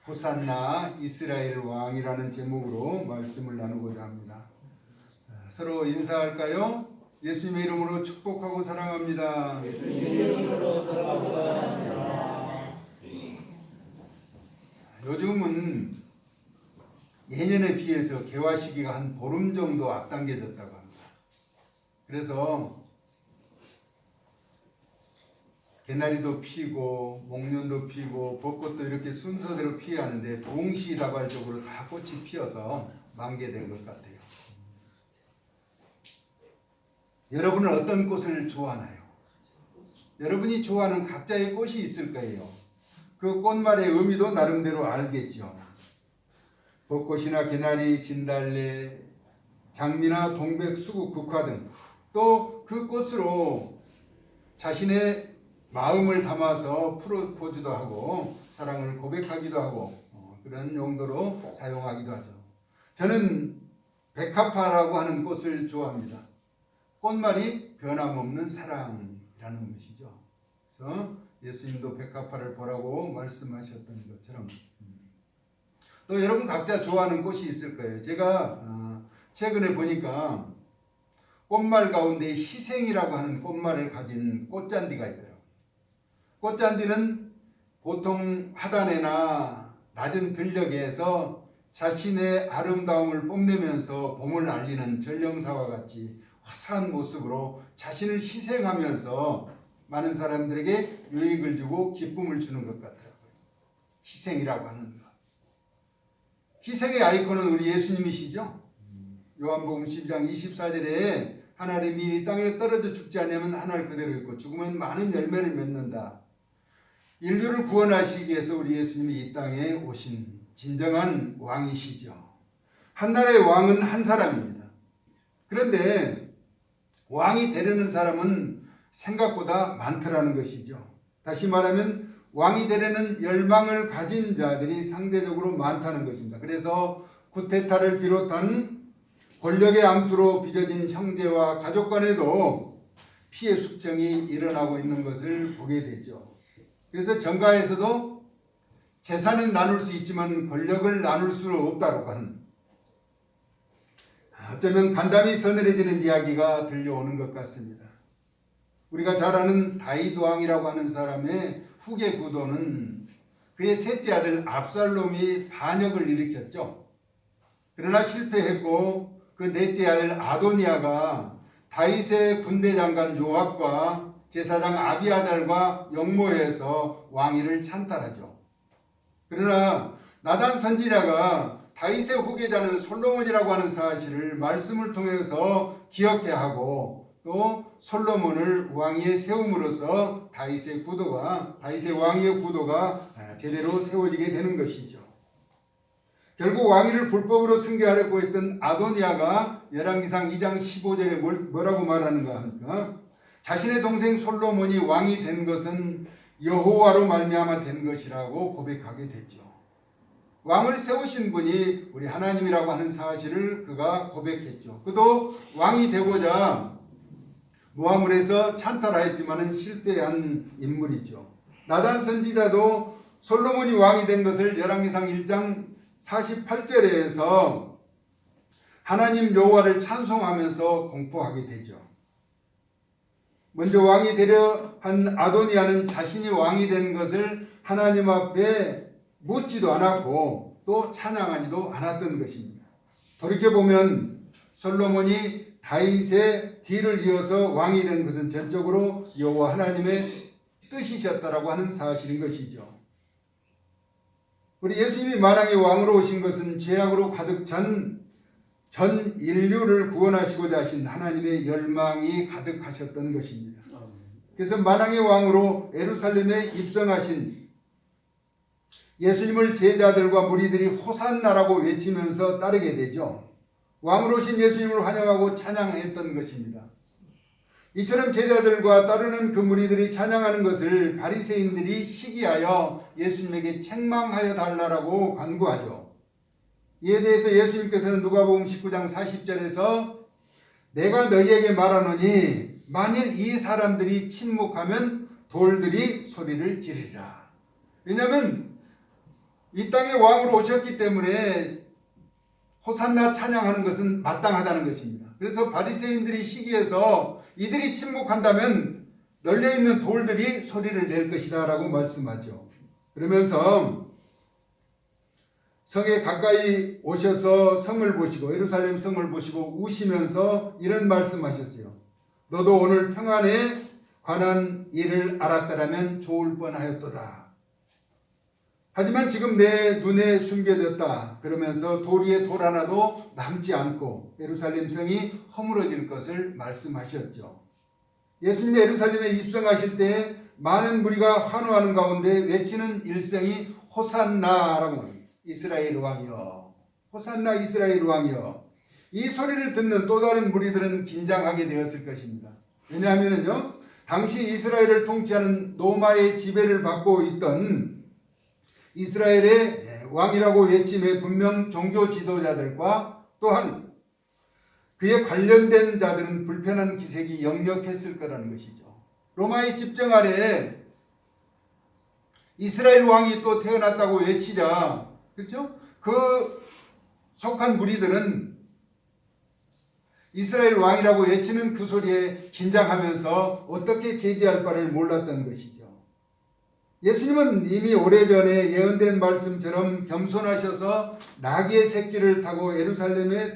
호산나 이스라엘 왕이라는 제목으로 말씀을 나누고자 합니다. 서로 인사할까요? 예수님의 이름으로 축복하고 사랑합니다. 예수님의 이름으로 사랑합니다. 요즘은 예년에 비해서 개화 시기가 한 보름 정도 앞당겨졌다고 합니다. 그래서 개나리도 피고 목련도 피고 벚꽃도 이렇게 순서대로 피하는데 동시다발적으로 다 꽃이 피어서 만개된 것 같아요. 여러분은 어떤 꽃을 좋아하나요? 여러분이 좋아하는 각자의 꽃이 있을 거예요. 그 꽃말의 의미도 나름대로 알겠죠. 벚꽃이나 개나리, 진달래, 장미나 동백, 수국, 국화 등 또 그 꽃으로 자신의 마음을 담아서 프로포즈도 하고 사랑을 고백하기도 하고 그런 용도로 사용하기도 하죠. 저는 백합화라고 하는 꽃을 좋아합니다. 꽃말이 변함없는 사랑이라는 것이죠. 그래서 예수님도 백합화를 보라고 말씀하셨던 것처럼 또 여러분 각자 좋아하는 꽃이 있을 거예요. 제가 최근에 보니까 꽃말 가운데 희생이라고 하는 꽃말을 가진 꽃잔디가 있더라고요. 꽃잔디는 보통 화단에나 낮은 들녘에서 자신의 아름다움을 뽐내면서 봄을 알리는 전령사와 같이 화사한 모습으로 자신을 희생하면서 많은 사람들에게 유익을 주고 기쁨을 주는 것 같더라고요. 희생이라고 하는 것. 희생의 아이콘은 우리 예수님이시죠. 요한복음 12장 24절에 하나님이 이 땅에 떨어져 죽지 않으면 하늘 그대로 있고 죽으면 많은 열매를 맺는다. 인류를 구원하시기 위해서 우리 예수님이 이 땅에 오신 진정한 왕이시죠. 한 나라의 왕은 한 사람입니다. 그런데 왕이 되려는 사람은 생각보다 많더라는 것이죠. 다시 말하면 왕이 되려는 열망을 가진 자들이 상대적으로 많다는 것입니다. 그래서 쿠데타를 비롯한 권력의 암투로 빚어진 형제와 가족 간에도 피해 숙청이 일어나고 있는 것을 보게 되죠. 그래서 정가에서도 재산은 나눌 수 있지만 권력을 나눌 수는 없다고 하는, 어쩌면 간담이 서늘해지는 이야기가 들려오는 것 같습니다. 우리가 잘 아는 다윗 왕이라고 하는 사람의 후계 구도는 그의 셋째 아들 압살롬이 반역을 일으켰죠. 그러나 실패했고 그 넷째 아들 아도니아가 다윗의 군대 장관 요압과 제사장 아비아달과 영모해서 왕위를 찬탈하죠. 그러나 나단 선지자가 다윗의 후계자는 솔로몬이라고 하는 사실을 말씀을 통해서 기억해야 하고 또 솔로몬을 왕위에 세움으로써 다윗의 왕위의 구도가 제대로 세워지게 되는 것이죠. 결국 왕위를 불법으로 승계하려고 했던 아도니아가 열왕기상 2장 15절에 뭐라고 말하는가 하니까 자신의 동생 솔로몬이 왕이 된 것은 여호와로 말미암아 된 것이라고 고백하게 됐죠. 왕을 세우신 분이 우리 하나님이라고 하는 사실을 그가 고백했죠. 그도 왕이 되고자 모함을 찬탈하였지만 실패한 인물이죠. 나단 선지자도 솔로몬이 왕이 된 것을 열왕기상 1장 48절에서 하나님 여호와를 찬송하면서 공포하게 되죠. 먼저 왕이 되려 한 아도니아는 자신이 왕이 된 것을 하나님 앞에 묻지도 않았고 또 찬양하지도 않았던 것입니다. 돌이켜보면 솔로몬이 다윗의 뒤를 이어서 왕이 된 것은 전적으로 여호와 하나님의 뜻이셨다라고 하는 사실인 것이죠. 우리 예수님이 만왕의 왕으로 오신 것은 죄악으로 가득 찬 전 인류를 구원하시고자 하신 하나님의 열망이 가득하셨던 것입니다. 그래서 만왕의 왕으로 예루살렘에 입성하신 예수님을 제자들과 무리들이 호산나라고 외치면서 따르게 되죠. 왕으로 오신 예수님을 환영하고 찬양했던 것입니다. 이처럼 제자들과 따르는 그 무리들이 찬양하는 것을 바리새인들이 시기하여 예수님에게 책망하여 달라고 간구하죠. 이에 대해서 예수님께서는 누가복음 19장 40절에서 내가 너희에게 말하노니 만일 이 사람들이 침묵하면 돌들이 소리를 지르리라. 왜냐하면 이 땅에 왕으로 오셨기 때문에 호산나 찬양하는 것은 마땅하다는 것입니다. 그래서 바리새인들이 시기해서 이들이 침묵한다면 널려있는 돌들이 소리를 낼 것이다 라고 말씀하죠. 그러면서 성에 가까이 오셔서 성을 보시고 예루살렘 성을 보시고 우시면서 이런 말씀하셨어요. 너도 오늘 평안에 관한 일을 알았더라면 좋을 뻔하였도다. 하지만 지금 내 눈에 숨겨졌다. 그러면서 돌 위에 돌 하나도 남지 않고 예루살렘 성이 허물어질 것을 말씀하셨죠. 예수님이 예루살렘에 입성하실 때 많은 무리가 환호하는 가운데 외치는 일성이 호산나라고 합니다. 이스라엘 왕이여, 호산나 이스라엘 왕이여. 이 소리를 듣는 또 다른 무리들은 긴장하게 되었을 것입니다. 왜냐하면요, 당시 이스라엘을 통치하는 로마의 지배를 받고 있던 이스라엘의 왕이라고 외침에 분명 종교 지도자들과 또한 그에 관련된 자들은 불편한 기색이 역력했을 거라는 것이죠. 로마의 집정 아래 이스라엘 왕이 또 태어났다고 외치자, 그렇죠? 그 속한 무리들은 이스라엘 왕이라고 외치는 그 소리에 긴장하면서 어떻게 제지할 바를 몰랐던 것이죠. 예수님은 이미 오래전에 예언된 말씀처럼 겸손하셔서 나귀의 새끼를 타고 예루살렘에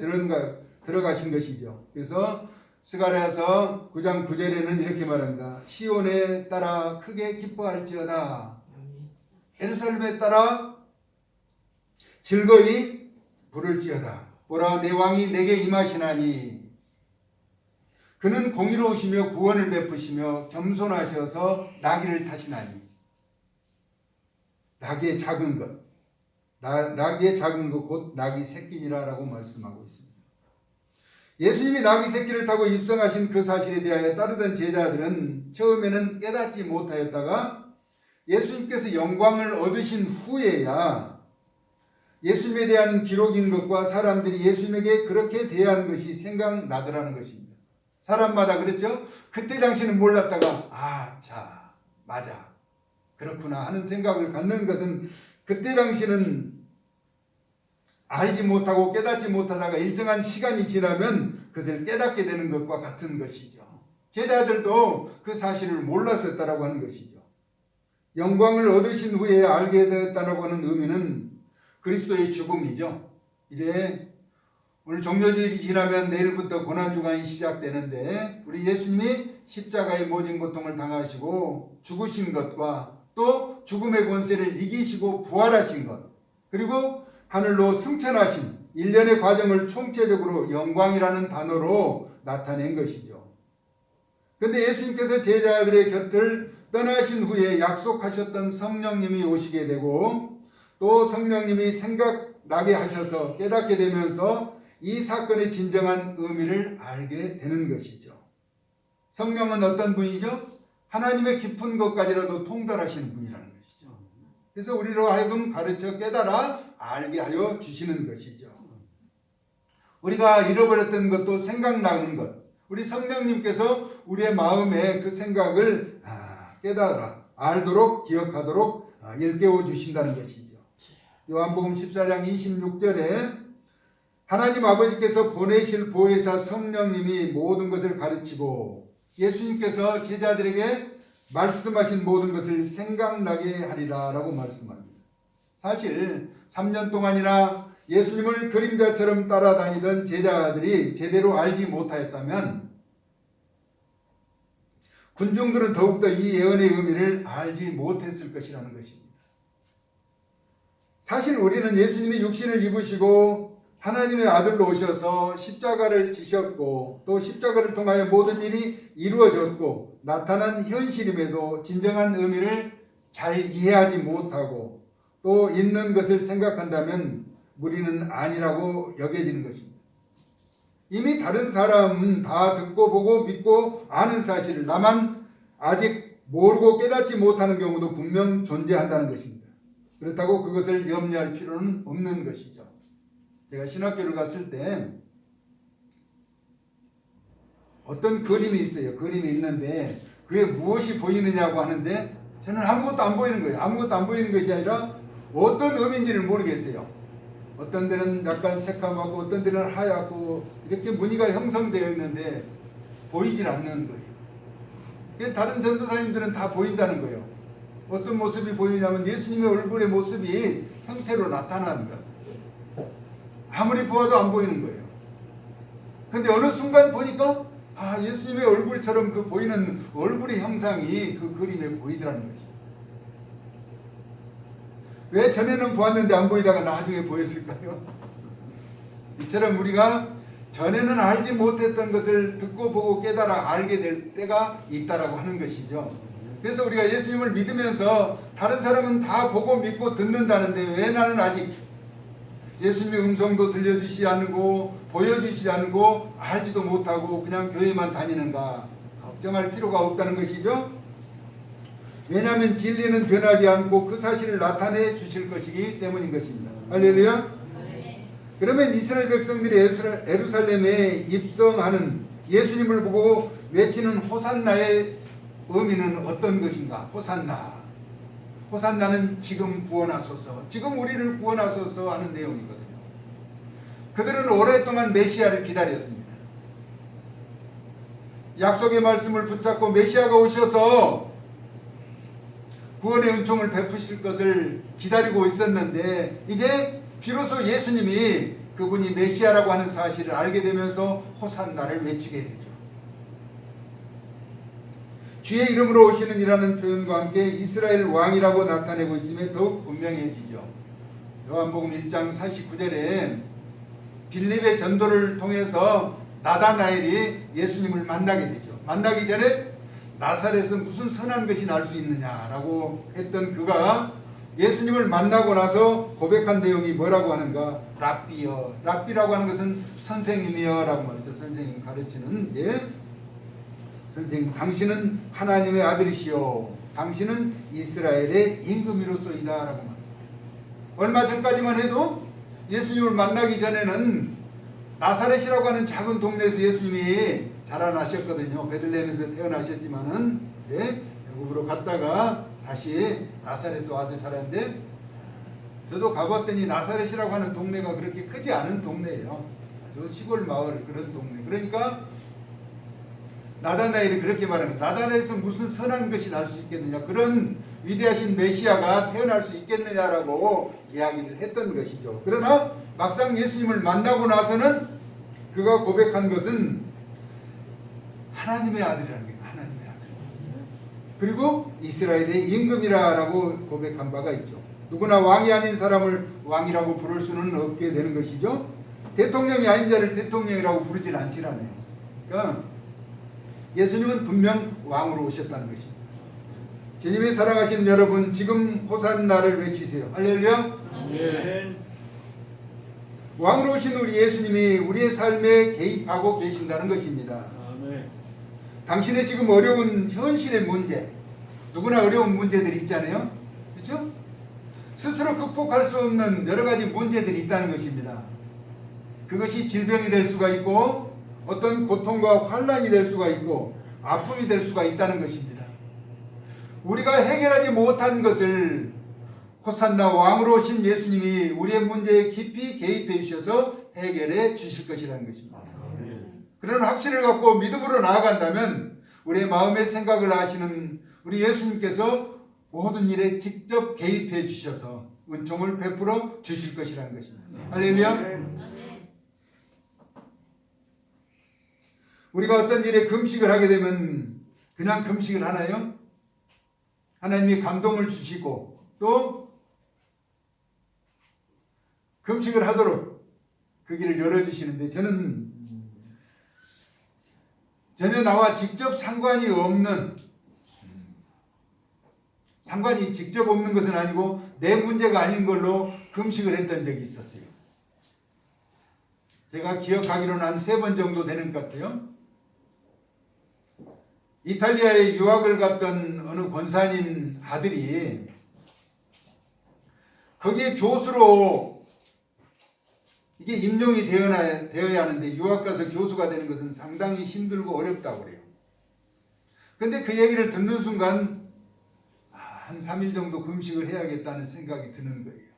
들어가신 것이죠. 그래서 스가랴서 9장 9절에는 이렇게 말합니다. 시온에 따라 크게 기뻐할지어다. 예루살렘에 따라 즐거이 부를지어다. 보라, 내 왕이 내게 임하시나니 그는 공의로우시며 구원을 베푸시며 겸손하셔서 나귀를 타시나니. 나귀의 작은 것, 나귀의 작은 것 곧 나귀 새끼니라라고 말씀하고 있습니다. 예수님이 나귀 새끼를 타고 입성하신 그 사실에 대하여 따르던 제자들은 처음에는 깨닫지 못하였다가 예수님께서 영광을 얻으신 후에야 예수님에 대한 기록인 것과 사람들이 예수님에게 그렇게 대한 것이 생각나더라는 것입니다. 사람마다 그랬죠? 그때 당시는 몰랐다가 자, 맞아, 그렇구나 하는 생각을 갖는 것은 그때 당시는 알지 못하고 깨닫지 못하다가 일정한 시간이 지나면 그것을 깨닫게 되는 것과 같은 것이죠. 제자들도 그 사실을 몰랐었다라고 하는 것이죠. 영광을 얻으신 후에 알게 되었다라고 하는 의미는 그리스도의 죽음이죠. 이제 오늘 종료주일이 지나면 내일부터 고난주간이 시작되는데 우리 예수님이 십자가의 모진 고통을 당하시고 죽으신 것과 또 죽음의 권세를 이기시고 부활하신 것, 그리고 하늘로 승천하신 일련의 과정을 총체적으로 영광이라는 단어로 나타낸 것이죠. 그런데 예수님께서 제자들의 곁을 떠나신 후에 약속하셨던 성령님이 오시게 되고 또 성령님이 생각나게 하셔서 깨닫게 되면서 이 사건의 진정한 의미를 알게 되는 것이죠. 성령은 어떤 분이죠? 하나님의 깊은 것까지라도 통달하시는 분이라는 것이죠. 그래서 우리로 하여금 가르쳐 깨달아 알게 하여 주시는 것이죠. 우리가 잃어버렸던 것도 생각나는 것, 우리 성령님께서 우리의 마음에 그 생각을 깨달아 알도록 기억하도록 일깨워 주신다는 것이죠. 요한복음 14장 26절에 하나님 아버지께서 보내실 보혜사 성령님이 모든 것을 가르치고 예수님께서 제자들에게 말씀하신 모든 것을 생각나게 하리라 라고 말씀합니다. 사실 3년 동안이나 예수님을 그림자처럼 따라다니던 제자들이 제대로 알지 못하였다면 군중들은 더욱더 이 예언의 의미를 알지 못했을 것이라는 것입니다. 사실 우리는 예수님이 육신을 입으시고 하나님의 아들로 오셔서 십자가를 지셨고 또 십자가를 통하여 모든 일이 이루어졌고 나타난 현실임에도 진정한 의미를 잘 이해하지 못하고 또 있는 것을 생각한다면 무리는 아니라고 여겨지는 것입니다. 이미 다른 사람은 다 듣고 보고 믿고 아는 사실을 나만 아직 모르고 깨닫지 못하는 경우도 분명 존재한다는 것입니다. 그렇다고 그것을 염려할 필요는 없는 것이죠. 제가 신학교를 갔을 때 어떤 그림이 있어요. 그림이 있는데 그게 무엇이 보이느냐고 하는데 저는 아무것도 안 보이는 거예요. 아무것도 안 보이는 것이 아니라 어떤 의미인지를 모르겠어요. 어떤 데는 약간 새카맣고 어떤 데는 하얗고 이렇게 무늬가 형성되어 있는데 보이질 않는 거예요. 다른 전도사님들은 다 보인다는 거예요. 어떤 모습이 보이냐면 예수님의 얼굴의 모습이 형태로 나타나는 거예요. 아무리 보아도 안 보이는 거예요. 근데 어느 순간 보니까 예수님의 얼굴처럼 그 보이는 얼굴의 형상이 그 그림에 보이더라는 것입니다. 왜 전에는 보았는데 안 보이다가 나중에 보였을까요? 이처럼 우리가 전에는 알지 못했던 것을 듣고 보고 깨달아 알게 될 때가 있다라고 하는 것이죠. 그래서 우리가 예수님을 믿으면서 다른 사람은 다 보고 믿고 듣는다는데 왜 나는 아직 예수님의 음성도 들려주시지 않고 보여주시지 않고 알지도 못하고 그냥 교회만 다니는가 걱정할 필요가 없다는 것이죠. 왜냐하면 진리는 변하지 않고 그 사실을 나타내 주실 것이기 때문인 것입니다. 할렐루야. 그러면 이스라엘 백성들이 예루살렘에 입성하는 예수님을 보고 외치는 호산나의 의미는 어떤 것인가? 호산나. 호산나는 지금 구원하소서, 지금 우리를 구원하소서 하는 내용이거든요. 그들은 오랫동안 메시아를 기다렸습니다. 약속의 말씀을 붙잡고 메시아가 오셔서 구원의 은총을 베푸실 것을 기다리고 있었는데 이제 비로소 예수님이 그분이 메시아라고 하는 사실을 알게 되면서 호산나를 외치게 되죠. 주의 이름으로 오시는 이라는 표현과 함께 이스라엘 왕이라고 나타내고 있음에 더욱 분명해지죠. 요한복음 1장 49절에 빌립의 전도를 통해서 나다나엘이 예수님을 만나게 되죠. 만나기 전에 나사렛에서 무슨 선한 것이 날 수 있느냐라고 했던 그가 예수님을 만나고 나서 고백한 내용이 뭐라고 하는가? 랍비여. 랍비라고 하는 것은 선생님이여 라고 말이죠. 선생님 가르치는. 선생님, 당신은 하나님의 아들이시오. 당신은 이스라엘의 임금이로소이다 라고 말합니다. 얼마 전까지만 해도 예수님을 만나기 전에는 나사렛이라고 하는 작은 동네에서 예수님이 자라나셨거든요. 베들레헴에서 태어나셨지만은 애굽으로 갔다가 다시 나사렛에 와서 살았는데, 저도 가봤더니 나사렛이라고 하는 동네가 그렇게 크지 않은 동네예요. 아주 시골 마을 그런 동네. 그러니까 나다나엘이 그렇게 말합니다. 나다나엘에서 무슨 선한 것이 날 수 있겠느냐, 그런 위대하신 메시아가 태어날 수 있겠느냐라고 이야기를 했던 것이죠. 그러나 막상 예수님을 만나고 나서는 그가 고백한 것은 하나님의 아들이라는 거예요. 하나님의 아들. 그리고 이스라엘의 임금이라고 고백한 바가 있죠. 누구나 왕이 아닌 사람을 왕이라고 부를 수는 없게 되는 것이죠. 대통령이 아닌 자를 대통령이라고 부르진 않지라네요. 그러니까 예수님은 분명 왕으로 오셨다는 것입니다. 주님이 사랑하시는 여러분, 지금 호산나를 외치세요. 할렐루야. 아멘. 왕으로 오신 우리 예수님이 우리의 삶에 개입하고 계신다는 것입니다. 아멘. 당신의 지금 어려운 현실의 문제, 누구나 어려운 문제들이 있잖아요. 그렇죠? 스스로 극복할 수 없는 여러 가지 문제들이 있다는 것입니다. 그것이 질병이 될 수가 있고 어떤 고통과 환난이 될 수가 있고 아픔이 될 수가 있다는 것입니다. 우리가 해결하지 못한 것을 호산나 왕으로 오신 예수님이 우리의 문제에 깊이 개입해 주셔서 해결해 주실 것이라는 것입니다. 그런 확신을 갖고 믿음으로 나아간다면 우리의 마음의 생각을 아시는 우리 예수님께서 모든 일에 직접 개입해 주셔서 은총을 베풀어 주실 것이라는 것입니다. 할렐루야. 우리가 어떤 일에 금식을 하게 되면 그냥 금식을 하나요? 하나님이 감동을 주시고 또 금식을 하도록 그 길을 열어주시는데, 저는 전혀 나와 직접 상관이 직접 없는 것은 아니고 내 문제가 아닌 걸로 금식을 했던 적이 있었어요. 제가 기억하기로는 한 3번 정도 되는 것 같아요. 이탈리아에 유학을 갔던 어느 권사님 아들이 거기에 교수로 이게 임용이 되어야 하는데 유학 가서 교수가 되는 것은 상당히 힘들고 어렵다고 그래요. 근데 그 얘기를 듣는 순간 한 3일 정도 금식을 해야겠다는 생각이 드는 거예요.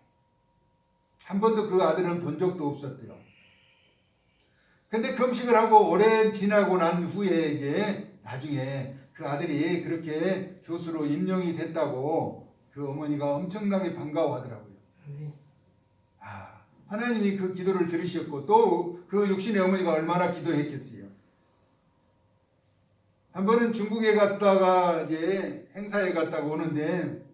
한 번도 그 아들은 본 적도 없었대요. 근데 금식을 하고 오래 지나고 난 후에 이제 나중에 그 아들이 그렇게 교수로 임명이 됐다고 그 어머니가 엄청나게 반가워하더라고요. 아, 하나님이 그 기도를 들으셨고 또 그 육신의 어머니가 얼마나 기도했겠어요. 한 번은 중국에 갔다가 이제 행사에 갔다가 오는데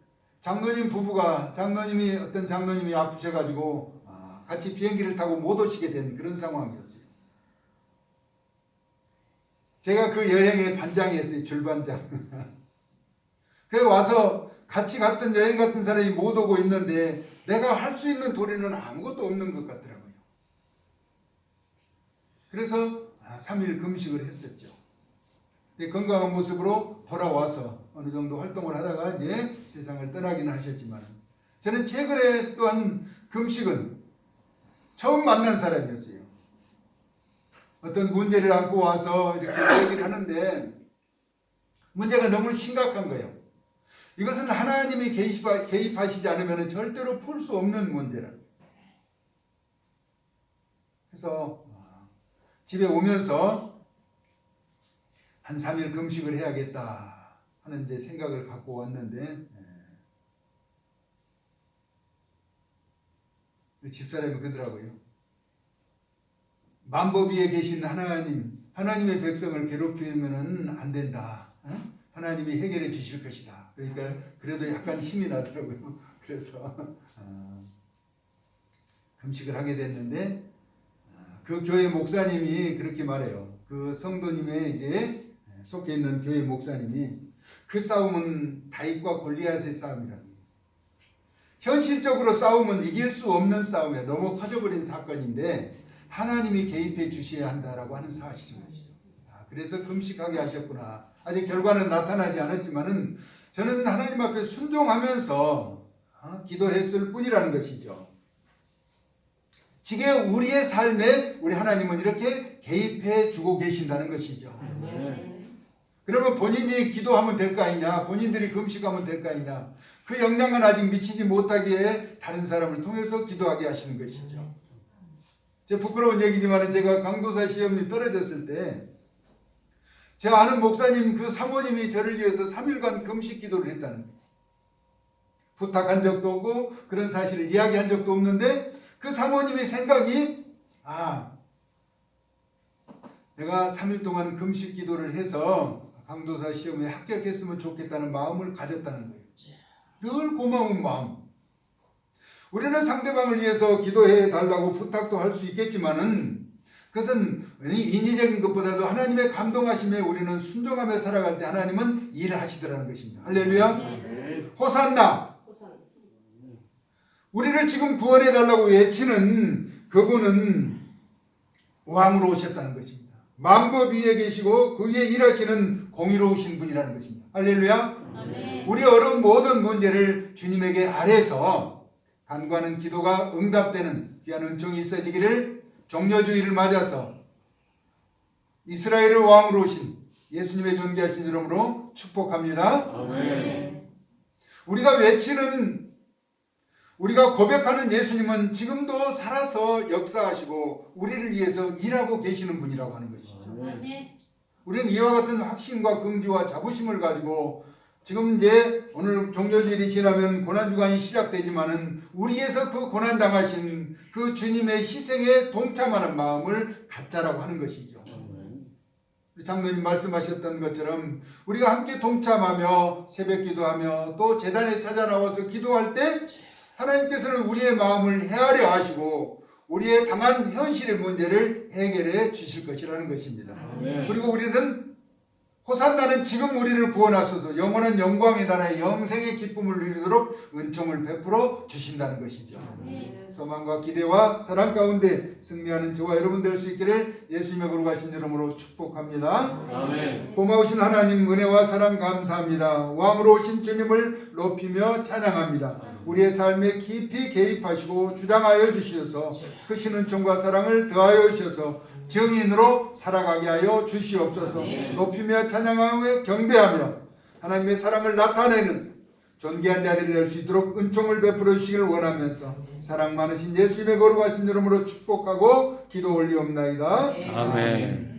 장로님 부부가 어떤 장로님이 아프셔가지고 같이 비행기를 타고 못 오시게 된 그런 상황이었어요. 제가 그 여행의 반장이었어요. 줄반장. 그래 와서 같이 갔던 여행 갔던 사람이 못 오고 있는데 내가 할 수 있는 도리는 아무것도 없는 것 같더라고요. 그래서 3일 금식을 했었죠. 건강한 모습으로 돌아와서 어느 정도 활동을 하다가 이제 세상을 떠나기는 하셨지만 저는 최근에 또한 금식은 처음 만난 사람이었어요. 어떤 문제를 안고 와서 이렇게 얘기를 하는데 문제가 너무 심각한 거예요. 이것은 하나님이 개입하시지 않으면 절대로 풀 수 없는 문제라. 그래서 집에 오면서 한 3일 금식을 해야겠다 하는 이제 생각을 갖고 왔는데 집사람이 그러더라고요. 만법 위에 계신 하나님의 백성을 괴롭히면 안 된다. 하나님이 해결해 주실 것이다. 그러니까 그래도 약간 힘이 나더라고요. 그래서 금식을 하게 됐는데 그 교회 목사님이 그렇게 말해요. 그 성도님의 이제 속해 있는 교회 목사님이 그 싸움은 다윗과 골리앗의 싸움이라고. 현실적으로 싸움은 이길 수 없는 싸움이에요. 너무 커져버린 사건인데 하나님이 개입해 주셔야 한다라고 하는 사실이죠. 그래서 금식하게 하셨구나. 아직 결과는 나타나지 않았지만은 저는 하나님 앞에 순종하면서 기도했을 뿐이라는 것이죠. 지금 우리의 삶에 우리 하나님은 이렇게 개입해 주고 계신다는 것이죠. 그러면 본인이 기도하면 될 거 아니냐, 본인들이 금식하면 될 거 아니냐, 그 영향은 아직 미치지 못하기에 다른 사람을 통해서 기도하게 하시는 것이죠. 제 부끄러운 얘기지만 제가 강도사 시험이 떨어졌을 때 제 아는 목사님 그 사모님이 저를 위해서 3일간 금식 기도를 했다는 거예요. 부탁한 적도 없고 그런 사실을 이야기한 적도 없는데 그 사모님의 생각이 내가 3일 동안 금식 기도를 해서 강도사 시험에 합격했으면 좋겠다는 마음을 가졌다는 거예요. 늘 고마운 마음. 우리는 상대방을 위해서 기도해 달라고 부탁도 할 수 있겠지만은 그것은 인위적인 것보다도 하나님의 감동하심에 우리는 순종하며 살아갈 때 하나님은 일을 하시더라는 것입니다. 할렐루야. 호산나. 우리를 지금 구원해 달라고 외치는 그분은 왕으로 오셨다는 것입니다. 만법 위에 계시고 그 위에 일하시는 공의로우신 분이라는 것입니다. 할렐루야. 아멘. 우리 어려운 모든 문제를 주님에게 아뢰서 간구하는 기도가 응답되는 귀한 은총이 있어지기를 종려주의를 맞아서 이스라엘의 왕으로 오신 예수님의 존귀하신 이름으로 축복합니다. 아멘. 우리가 고백하는 예수님은 지금도 살아서 역사하시고 우리를 위해서 일하고 계시는 분이라고 하는 것이죠. 아멘. 우리는 이와 같은 확신과 긍지와 자부심을 가지고 지금 이제 오늘 종료주일이 지나면 고난주간이 시작되지만은 우리에서 그 고난당하신 그 주님의 희생에 동참하는 마음을 갖자라고 하는 것이죠. 우리 장로님 말씀하셨던 것처럼 우리가 함께 동참하며 새벽 기도하며 또 제단에 찾아 나와서 기도할 때 하나님께서는 우리의 마음을 헤아려 하시고 우리의 당한 현실의 문제를 해결해 주실 것이라는 것입니다. 아멘. 그리고 우리는 호산나는 지금 우리를 구원하소서 영원한 영광의 나라의 영생의 기쁨을 누리도록 은총을 베풀어 주신다는 것이죠. 아멘. 소망과 기대와 사랑 가운데 승리하는 저와 여러분 될 수 있기를 예수님의 거룩하신 이름으로 축복합니다. 아멘. 고마우신 하나님 은혜와 사랑 감사합니다. 왕으로 오신 주님을 높이며 찬양합니다. 우리의 삶에 깊이 개입하시고 주장하여 주시어서 크신 은총과 사랑을 더하여 주셔서 증인으로 살아가게 하여 주시옵소서. 높이며 찬양하며 경배하며 하나님의 사랑을 나타내는 존귀한 자들이 될 수 있도록 은총을 베풀어 주시기를 원하면서 사랑 많으신 예수님의 거룩하신 이름으로 축복하고 기도 올리옵나이다. 아멘.